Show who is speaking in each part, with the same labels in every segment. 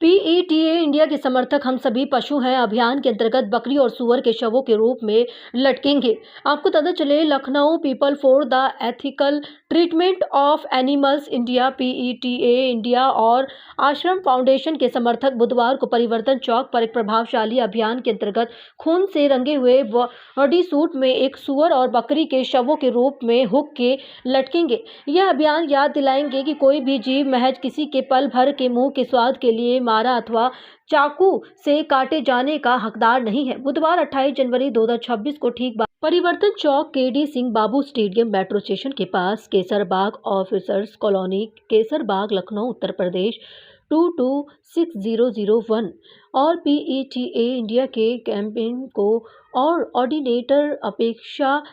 Speaker 1: पीईटीए India के समर्थक हम सभी पशु हैं अभियान के अंतर्गत बकरी और सूअर के शवों के रूप में लटकेंगे। आपको पता चले, Lucknow people for the ethical treatment of animals India PETA India और आश्रम फाउंडेशन के समर्थक बुधवार को परिवर्तन चौक पर एक प्रभावशाली अभियान के अंतर्गत खून से रंगे हुए बॉडी सूट में एक सूअर और बकरी के शवों के रूप में हुक के लटकेंगे। यह अभियान याद दिलाएंगे कि कोई भी जीव महज किसी के पल भर के मुंह के स्वाद के लिए मारा अथवा चाकू से काटे जाने का हकदार नहीं है। बुधवार 28 जनवरी 2026 को ठीक परिवर्तन चौक केडी सिंह बाबू स्टेडियम मेट्रो स्टेशन के पास केसरबाग ऑफिसर्स कॉलोनी, केसरबाग, लखनऊ, उत्तर प्रदेश 226001 और पीईटीए इंडिया के कैंपेन को और ऑर्डिनेटर अपेक्षा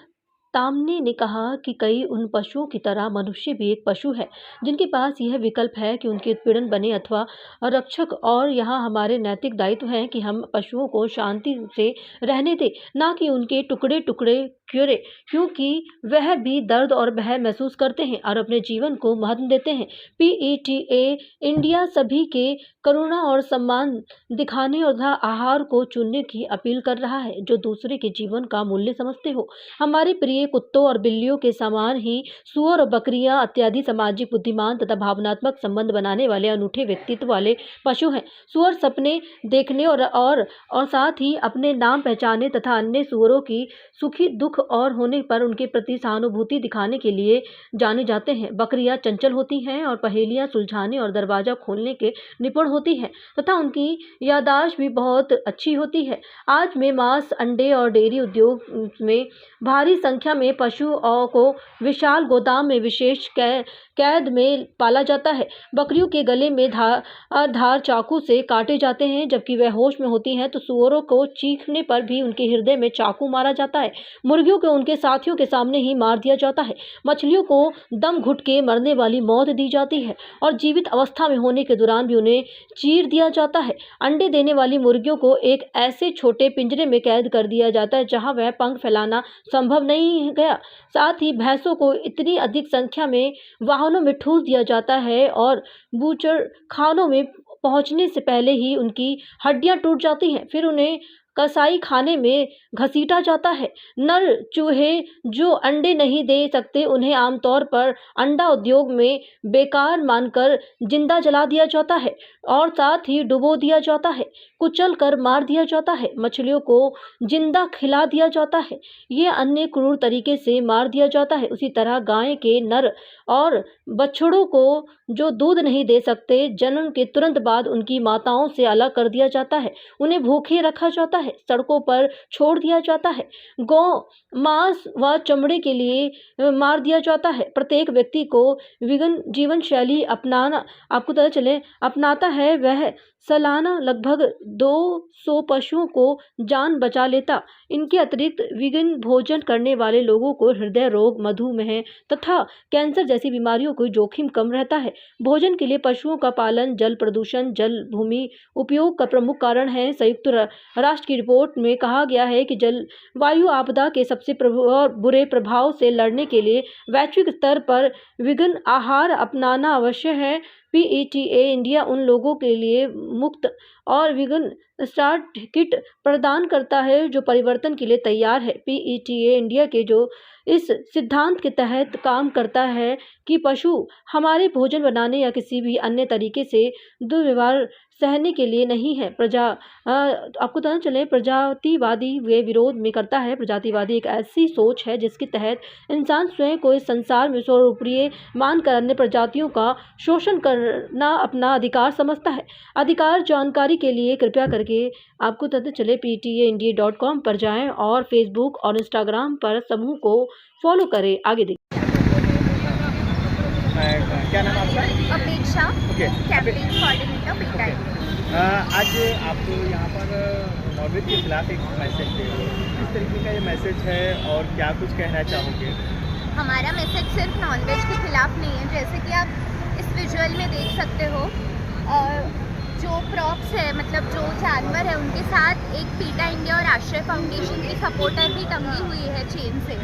Speaker 1: तामने ने कहा कि कई उन पशुओं की तरह मनुष्य भी एक पशु है जिनके पास यह विकल्प है कि उनके उत्पीड़न बने अथवा रक्षक, और यहाँ हमारे नैतिक दायित्व है कि हम पशुओं को शांति से रहने दें, ना कि उनके टुकड़े टुकड़े क्योरे, क्योंकि वह भी दर्द और भय महसूस करते हैं और अपने जीवन को महत्व देते हैं। पीईटीए इंडिया सभी के करुणा और सम्मान दिखाने और आहार को चुनने की अपील कर रहा है जो दूसरे के जीवन का मूल्य समझते हो। हमारे प्रिय कुत्तों और बिल्लियों के समान ही सूअर और बकरियां इत्यादि सामाजिक, बुद्धिमान तथा भावनात्मक संबंध बनाने वाले अनूठे व्यक्तित्व वाले पशु हैं। सूअर सपने देखने और साथ ही अपने नाम पहचाने तथा अन्य सूअरों की सुखी दुख और होने पर उनके प्रति सहानुभूति दिखाने के लिए जाने जाते हैं। बकरियां चंचल होती हैं और पहेलियां सुलझाने और दरवाजा खोलने के निपुण होती हैं तथा उनकी याददाश्त भी बहुत अच्छी होती है। आज में मांस, अंडे और डेयरी उद्योग में भारी संख्या में पशुओं को विशाल गोदाम में विशेष कैद में पाला जाता है। बकरियों के गले में धार चाकू से काटे जाते हैं, जबकि वह होश में होती हैं तो सूअरों को चीखने पर भी उनके हृदय में चाकू मारा जाता है। मुर्गियों को उनके साथियों के सामने ही मार दिया जाता है। मछलियों को दम घुट के मरने वाली मौत दी जाती है और जीवित अवस्था में होने के दौरान भी उन्हें चीर दिया जाता है। अंडे देने वाली मुर्गियों को एक ऐसे छोटे पिंजरे में कैद कर दिया जाता है जहां वह पंख फैलाना संभव नहीं गया। साथ ही भैंसों को इतनी अधिक संख्या में वाहनों में ठूस दिया जाता है और बूचर खानों में पहुंचने से पहले ही उनकी हड्डियां टूट जाती हैं, फिर उन्हें कसाई खाने में घसीटा जाता है। नर चूहे जो अंडे नहीं दे सकते उन्हें आमतौर पर अंडा उद्योग में बेकार मानकर जिंदा जला दिया जाता है और साथ ही डुबो दिया जाता है, कुचल कर मार दिया जाता है। मछलियों को जिंदा खिला दिया जाता है, ये अन्य क्रूर तरीके से मार दिया जाता है। उसी तरह गाय के नर और बछड़ों को जो दूध नहीं दे सकते, जन्म के तुरंत बाद उनकी माताओं से अलग कर दिया जाता है, उन्हें भूखे रखा जाता है, सड़कों पर छोड़ दिया जाता है, गौ मांस व चमड़े के लिए मार दिया जाता है। प्रत्येक व्यक्ति को विगन जीवन शैली अपनाना आपको पता चले अपनाता है वह सालाना लगभग 200 पशुओं को जान बचा लेता। इनके अतिरिक्त विगन भोजन करने वाले लोगों को हृदय रोग, मधुमेह तथा कैंसर जैसी बीमारियों को जोखिम कम रहता है। भोजन के लिए पशुओं का पालन जल प्रदूषण, जल भूमि उपयोग का प्रमुख कारण है। संयुक्त राष्ट्र की रिपोर्ट में कहा गया है कि जलवायु आपदा के सबसे बुरे प्रभाव से लड़ने के लिए वैश्विक स्तर पर विगन आहार अपनाना आवश्यक है। पीईटीए इंडिया उन लोगों के लिए मुफ्त और विगन स्टार्ट किट प्रदान करता है जो परिवर्तन के लिए तैयार है। पीईटीए इंडिया के जो इस सिद्धांत के तहत काम करता है कि पशु हमारे भोजन बनाने या किसी भी अन्य तरीके से दुर्व्यवहार सहने के लिए नहीं है। आपको पता चले, प्रजातिवादी वे विरोध में करता है। प्रजातिवादी एक ऐसी सोच है जिसके तहत इंसान स्वयं को इस संसार में सर्वोपरि मानकर अन्य प्रजातियों का शोषण करना अपना अधिकार समझता है। अधिकार जानकारी के लिए कृपया करके आपको पता चले ptaindia.com पर जाएं और फेसबुक और इंस्टाग्राम पर समूह को फॉलो करें। आगे देखिए।
Speaker 2: क्या नाम आपका?
Speaker 3: अपेक्षा,
Speaker 2: ओके।
Speaker 3: कैंपेन कोऑर्डिनेटर पिटाई।
Speaker 2: आज आप यहाँ पर नॉनवेज के खिलाफ एक मैसेज दे रहे हो, किस तरीके का ये मैसेज है और क्या कुछ कहना चाहोगे?
Speaker 3: हमारा मैसेज सिर्फ नॉनवेज के खिलाफ नहीं है, जैसे कि आप इस विजुअल में देख सकते हो। जो प्रॉप्स है, मतलब जो जानवर है, उनके साथ एक पीटा इंडिया और आश्रय फाउंडेशन की सपोर्टर भी टंगी हुई है चेन से।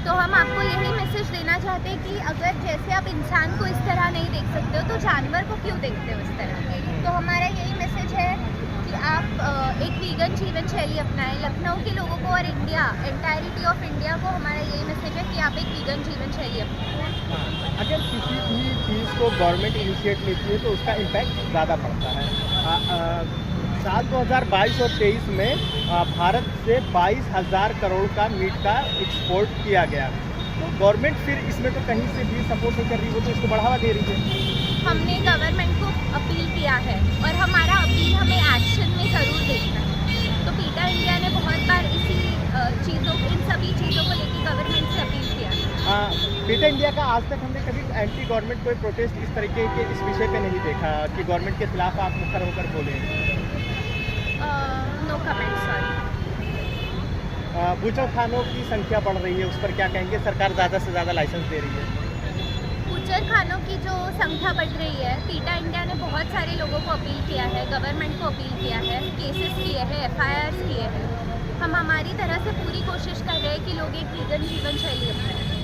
Speaker 3: तो हम आपको यही मैसेज देना चाहते हैं कि अगर जैसे आप इंसान को इस तरह नहीं देख सकते हो तो जानवर को क्यों देखते हो इस तरह। तो हमारा यही एक वीगन जीवन शैली अपनाएं। लखनऊ के लोगों को और इंडिया, एंटायरिटी ऑफ इंडिया को हमारा यही मैसेज है कि आप एक वीगन जीवन शैली अपनाएं।
Speaker 2: हाँ, अगर किसी भी चीज़ को गवर्नमेंट इनिशिएट लेती है तो उसका इम्पैक्ट ज़्यादा पड़ता है। साल 2022 और 23 में भारत से 22,000 करोड़ का मीट का एक्सपोर्ट किया गया। तो गवर्नमेंट फिर इसमें तो कहीं से भी सपोर्ट नहीं कर रही, वो तो इसको बढ़ावा दे रही है।
Speaker 3: हमने गवर्नमेंट को अपील किया है और हमारा अपील हमें एक्शन में ज़रूर देखना है। तो पीटा इंडिया ने बहुत बार इसी इन सभी चीज़ों को लेकर गवर्नमेंट से अपील किया है।
Speaker 2: पीटा इंडिया का आज तक हमने कभी एंटी गवर्नमेंट कोई प्रोटेस्ट इस तरीके के इस विषय पे नहीं देखा कि गवर्नमेंट के खिलाफ आप मुखर होकर बोले।
Speaker 3: No comment, sorry.
Speaker 2: बूचड़खानों की संख्या बढ़ रही है, उस पर क्या कहेंगे? सरकार ज़्यादा से ज़्यादा लाइसेंस दे रही है।
Speaker 3: बूचड़खानों की जो संख्या बढ़ रही है, पीटा इंडिया ने बहुत सारे लोगों को अपील किया है, गवर्नमेंट को अपील किया है, केसेस किए हैं, FIRs किए हैं। हम हमारी तरह से पूरी कोशिश कर रहे हैं कि लोग एक वीगन जीवन शैली अपनाएं।